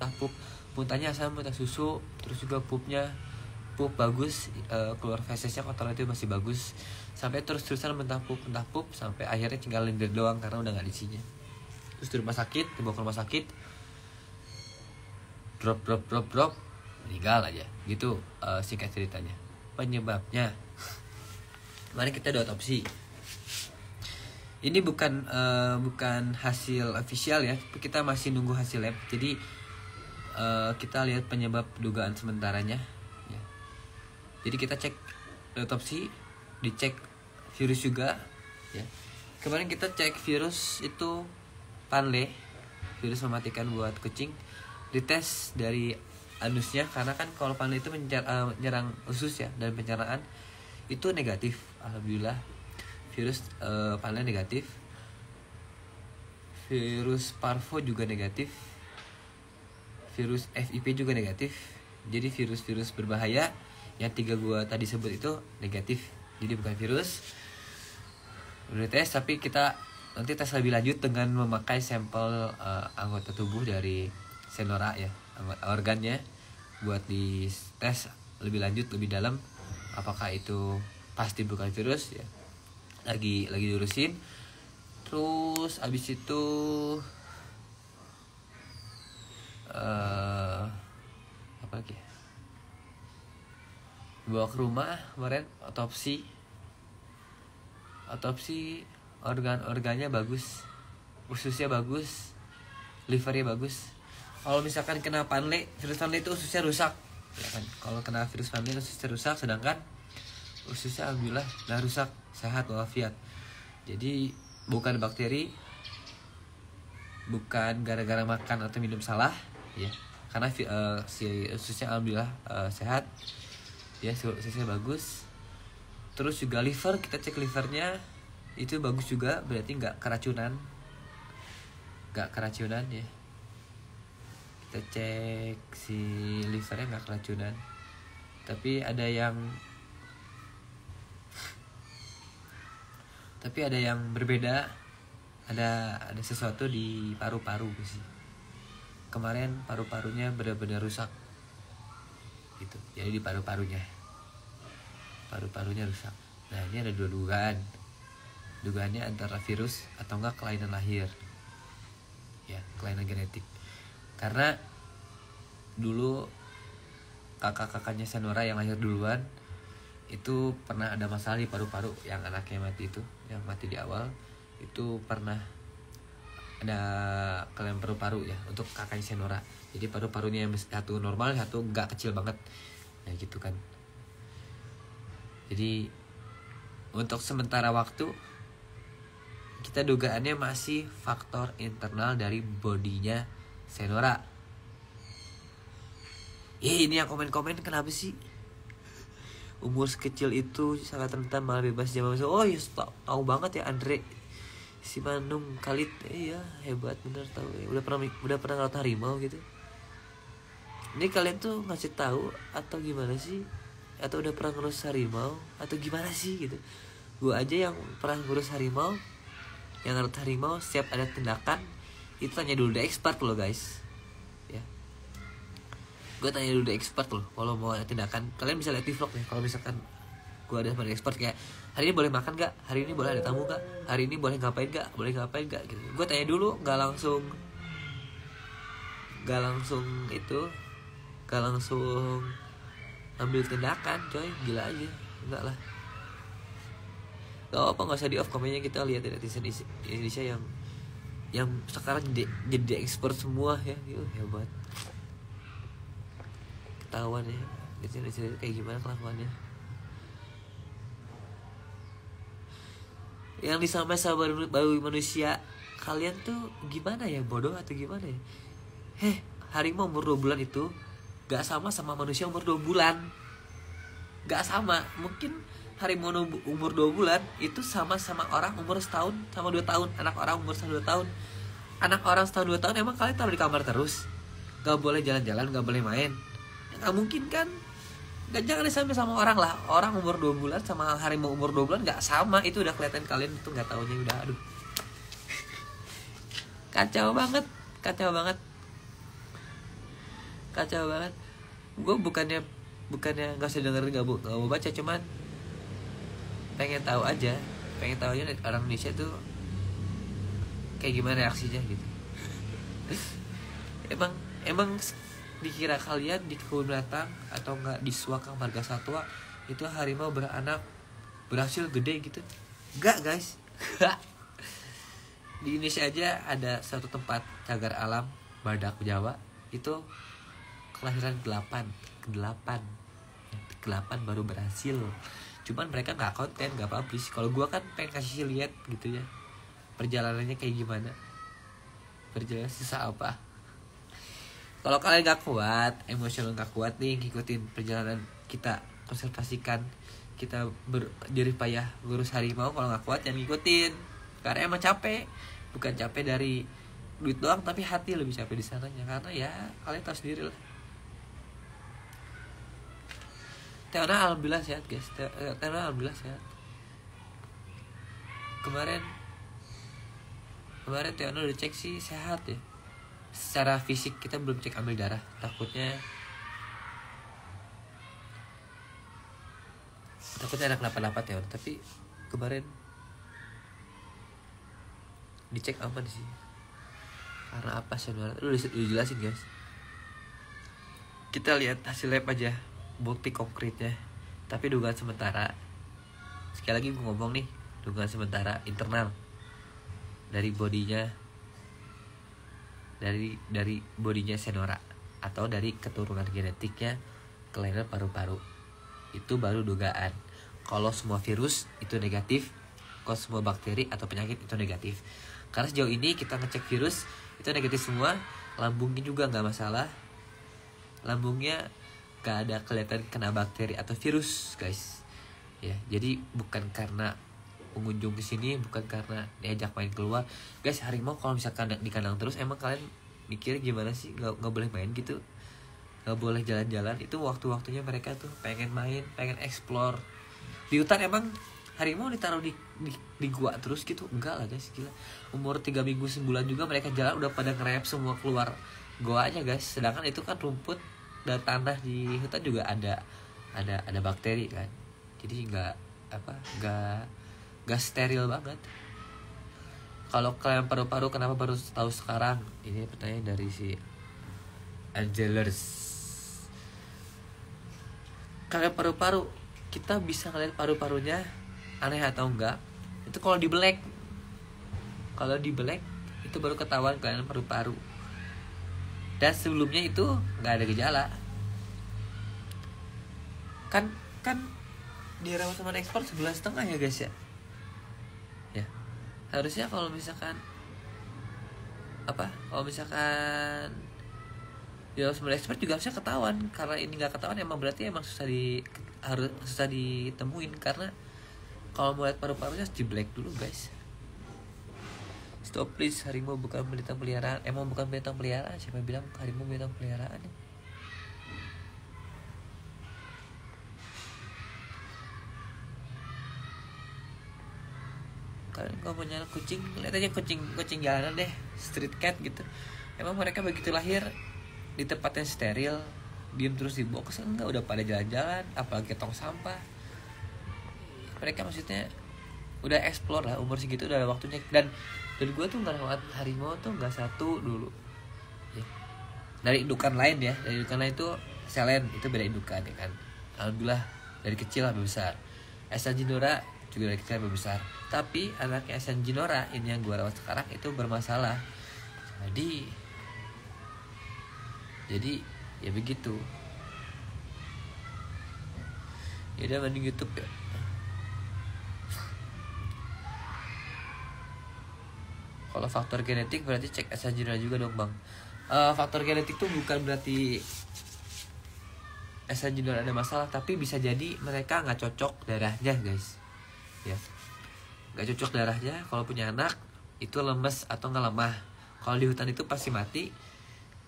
pup, muntahnya asam, muntah susu, terus juga pup bagus, keluar fesesnya kotoran itu masih bagus, sampai terus-terusan mentah pup sampai akhirnya tinggal lendir doang karena udah nggak isinya. Terus dibawa ke rumah sakit, drop, meninggal aja gitu. Singkat ceritanya, penyebabnya kemarin kita udah otopsi. Ini bukan hasil official ya, tapi kita masih nunggu hasil lab. Jadi kita lihat penyebab dugaan sementaranya ya. Jadi kita cek otopsi, dicek virus juga ya. Kemarin kita cek virus itu Panle, virus mematikan buat kucing. Dites dari anusnya, karena kan kalau Panle itu menyerang usus ya, dan pencernaan itu negatif. Alhamdulillah virus Panle negatif. Virus Parvo juga negatif. Virus FIP juga negatif. Jadi virus-virus berbahaya yang 3 gua tadi sebut itu negatif. Jadi bukan virus. Udah tes, tapi kita nanti tes lebih lanjut dengan memakai sampel anggota tubuh dari Senora ya, organnya, buat di tes lebih lanjut, lebih dalam, apakah itu pasti bukan virus ya. Lagi diurusin. Terus abis itu apa lagi? Bawa ke rumah kemarin, otopsi organ-organnya bagus, ususnya bagus, livernya bagus. Kalau misalkan kena Panle, virus Panle itu ususnya rusak ya kan. Kalau kena virus Panle ususnya rusak, sedangkan ususnya alhamdulillah udah rusak, sehat walafiat. Jadi bukan bakteri, bukan gara-gara makan atau minum salah ya, karena si ususnya alhamdulillah sehat ya, ususnya bagus. Terus juga liver, kita cek livernya itu bagus juga, berarti nggak keracunan ya. Kita cek si livernya nggak keracunan. Tapi ada yang berbeda, ada sesuatu di paru-paru sih. Kemarin paru-parunya benar-benar rusak gitu. Jadi di parunya rusak. Nah, ini ada 2 dugaan. Dugaannya antara virus atau enggak kelainan lahir ya, kelainan genetik. Karena dulu kakak-kakaknya Senora yang lahir duluan itu pernah ada masalah di paru-paru, yang anaknya mati itu, yang mati di awal itu pernah ada kelainan paru-paru ya untuk kakaknya Senora. Jadi paru-parunya yang satu normal, satu enggak, kecil banget ya gitu kan. Jadi untuk sementara waktu kita dugaannya masih faktor internal dari bodinya Senora. Ini yang komen-komen kenapa sih umur sekecil itu sangat rentan malah bebas zaman. Oh ya, tahu banget ya Andre si Manung Khalid. Iya, hebat bener, tahu ya. Udah pernah ngeliat harimau gitu. Ini kalian tuh ngasih tahu atau gimana sih? Atau udah pernah ngurus harimau atau gimana sih gitu? Gue aja yang pernah ngurus harimau, yang ngurus harimau, setiap ada tindakan itu tanya dulu the expert loh guys ya. Gue tanya dulu the expert loh kalau mau ada tindakan. Kalian bisa lihat di vlog nih, kalau misalkan gue ada sama the expert kayak hari ini boleh makan gak, hari ini boleh ada tamu gak, hari ini boleh ngapain gak gitu. Gue tanya dulu, gak langsung ambil tindakan coy, gila aja. Enggak lah, gak apa, gak usah di off komennya, kita lihat netizen Indonesia yang sekarang jadi expert semua ya. Hebat, ketahuan ya netizen kayak gimana kelakuannya. Yang disamain sama baru manusia, kalian tuh gimana ya, bodoh atau gimana ya? Harimau umur 2 bulan itu gak sama manusia umur 2 bulan. Gak sama. Mungkin harimau umur 2 bulan itu sama orang umur setahun sama 2 tahun. Anak orang umur 1-2 tahun. Anak orang setahun 2 tahun emang kalian taruh di kamar terus? Gak boleh jalan-jalan, gak boleh main ya, gak mungkin kan. Gak, jangan sampai sama orang lah. Orang umur 2 bulan sama harimau umur 2 bulan gak sama. Itu udah kelihatan kalian itu gak taunya udah. Aduh, kacau banget. kacau banget. Gue bukannya nggak usah dengerin, nggak mau baca, cuman pengen tahu aja orang Indonesia tuh kayak gimana reaksinya gitu. emang dikira kalian di kebun binatang atau enggak di Suaka Marga Satwa itu harimau beranak berhasil gede gitu? Enggak guys. Di Indonesia aja ada satu tempat cagar alam Badak Jawa itu kelahiran 8 baru berhasil. Cuman mereka nggak konten, nggak publish. Kalau gue kan pengen kasih lihat gitu ya, perjalanannya kayak gimana, perjalanan susah apa. Kalau kalian nggak kuat, emosional nggak kuat nih ngikutin perjalanan kita konservasikan, kita jerih payah ngurus harimau, kalau nggak kuat jangan ngikutin, karena emang capek. Bukan capek dari duit doang, tapi hati lebih capek di sananya. Karena ya kalian tahu sendiri lah. Teona alhamdulillah sehat guys. Teona alhamdulillah sehat. Kemarin Teona udah cek sih sehat ya. Secara fisik kita belum cek ambil darah, takutnya ada kenapa-napa Teona. Tapi kemarin dicek aman sih. Karena apa sih? Lu jelasin guys. Kita lihat hasil lab aja, bukti konkretnya. Tapi dugaan sementara, sekali lagi gue ngomong nih, dugaan sementara internal dari bodinya, dari bodinya Senora atau dari keturunan genetiknya kelainan paru-paru. Itu baru dugaan. Kalau semua virus itu negatif, kalau semua bakteri atau penyakit itu negatif. Karena sejauh ini kita ngecek virus itu negatif semua, lambungnya juga nggak masalah. Lambungnya nggak ada kelihatan kena bakteri atau virus, guys. Ya, jadi bukan karena pengunjung kesini, bukan karena diajak main keluar, guys. Harimau kalau misalkan di kandang terus, emang kalian mikir gimana sih? Nggak boleh main gitu, nggak boleh jalan-jalan. Itu waktu-waktunya mereka tuh pengen main, pengen explore. Di hutan emang harimau ditaruh di gua terus gitu? Enggak lah guys, gila. Umur 3 minggu sebulan juga mereka jalan udah pada ngerayap semua keluar goanya guys. Sedangkan itu kan rumput dan tanah di hutan juga ada bakteri kan. Jadi nggak steril banget. Kalau kalian paru-paru kenapa baru tahu sekarang? Ini pertanyaan dari si Angelers. Kalian paru-paru, kita bisa ngeliat paru-parunya aneh atau enggak itu kalau di black itu baru ketahuan kelainan paru-paru. Dan sebelumnya itu nggak ada gejala kan dirawat sama ekspor 1,5 bulan ya guys ya. Harusnya kalau misalkan dirawat sama ekspor juga harusnya ketahuan. Karena ini nggak ketahuan emang berarti emang susah ditemuin. Karena kalau mau lihat paru-parunya harus di black dulu guys. Stop please, harimau bukan binatang peliharaan. Emang bukan binatang peliharaan, siapa bilang harimau binatang peliharaan ya? Kalian kalau punya kucing, lihat aja kucing jalanan deh, street cat gitu. Emang mereka begitu lahir di tempat yang steril, diem terus di box? Enggak, udah pada jalan-jalan, apalagi tong sampah. Mereka maksudnya udah explore lah, umur segitu udah ada waktunya. Dan gue tuh nggak lewat harimau tuh nggak satu dulu ya. Dari indukan lain ya, dari indukan lain itu selen, itu beda indukan ya kan. Alhamdulillah dari kecil sampai besar. Esa Jinora juga dari kecil sampai besar. Tapi anaknya Esa Jinora ini yang gue rawat sekarang itu bermasalah. Jadi ya begitu. Ya udah, mending YouTube ya. Kalau faktor genetik berarti cek Esa Jinora juga dong bang. Faktor genetik tuh bukan berarti Esa Jinora ada masalah, tapi bisa jadi mereka nggak cocok darahnya guys. Ya, nggak cocok darahnya. Kalau punya anak itu lemes atau nggak lemah. Kalau di hutan itu pasti mati,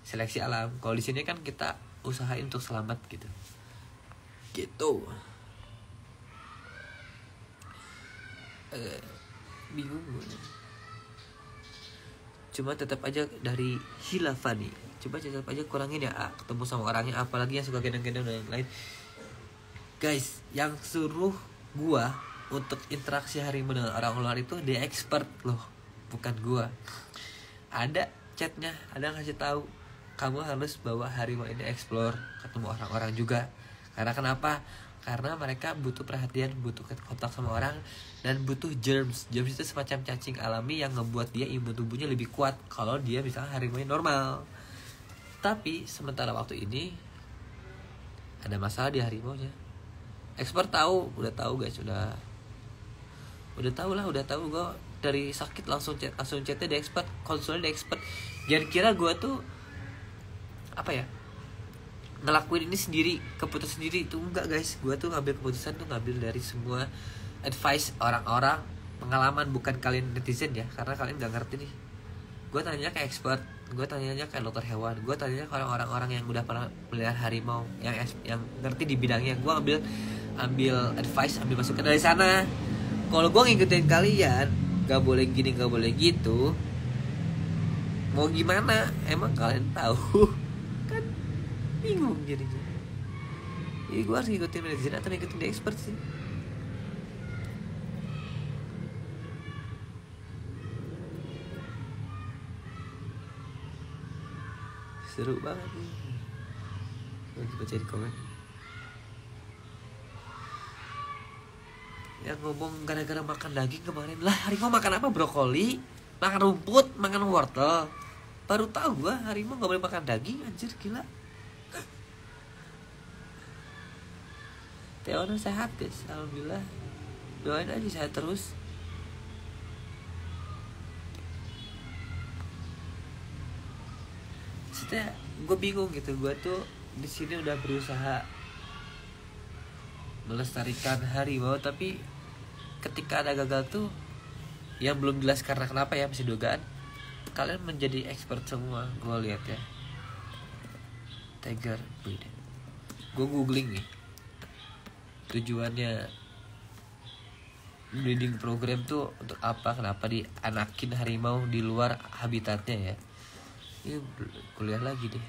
seleksi alam. Kalau di sini kan kita usahain untuk selamat gitu. Bingung gue. cuma tetap aja dari hilafani, coba tetap aja kurangin ya ketemu sama orangnya, apalagi yang suka gendong-gendong dan lain-lain. Guys, yang suruh gua untuk interaksi harimau dengan orang luar itu dia expert loh, bukan gua. Ada chatnya, ada ngasih tahu kamu harus bawa harimau ini explore, ketemu orang-orang juga. Karena kenapa? Karena mereka butuh perhatian, butuh kontak sama orang, dan butuh germs. Germs itu semacam cacing alami yang ngebuat dia imun tubuhnya lebih kuat kalau dia misalnya harimau normal. Tapi sementara waktu ini ada masalah di harimaunya. Expert tahu, udah tahu guys, udah tahu lah, udah tahu gue dari sakit langsung chatnya di expert, konsulnya di expert. Jangan kira gue tuh apa ya, ngelakuin ini sendiri, keputusan sendiri, itu enggak guys. Gue tuh ngambil keputusan tuh ngambil dari semua advice orang-orang, pengalaman, bukan kalian netizen ya, karena kalian nggak ngerti nih. Gue tanya ke expert, gue tanya ke dokter hewan, gue tanya ke orang-orang yang udah pernah melihara harimau, yang ngerti di bidangnya. Gue ambil advice, ambil masukan dari sana. Kalau gue ngikutin kalian, gak boleh gini, gak boleh gitu, mau gimana? Emang kalian tahu? Kan bingung jadinya. Jadi gue harus ngikutin netizen atau ngikutin di expert sih. Seru banget nih. Lagi baca di komen yang ngomong gara-gara makan daging kemarin. Lah harimau makan apa? Brokoli, makan rumput, makan wortel. Baru tahu gua harimau gak boleh makan daging. Anjir, gila. Teona sehat guys, alhamdulillah. Doain aja sehat terus. Maksudnya gue bingung gitu. Gue tuh di sini udah berusaha melestarikan harimau, tapi ketika ada gagal tuh yang belum jelas karena kenapa ya, masih dugaan. Kalian menjadi expert semua, gue lihat ya. Tiger breed. Gue googling nih, tujuannya breeding program tuh untuk apa, kenapa dianakin harimau di luar habitatnya ya. Ini kuliah lagi deh.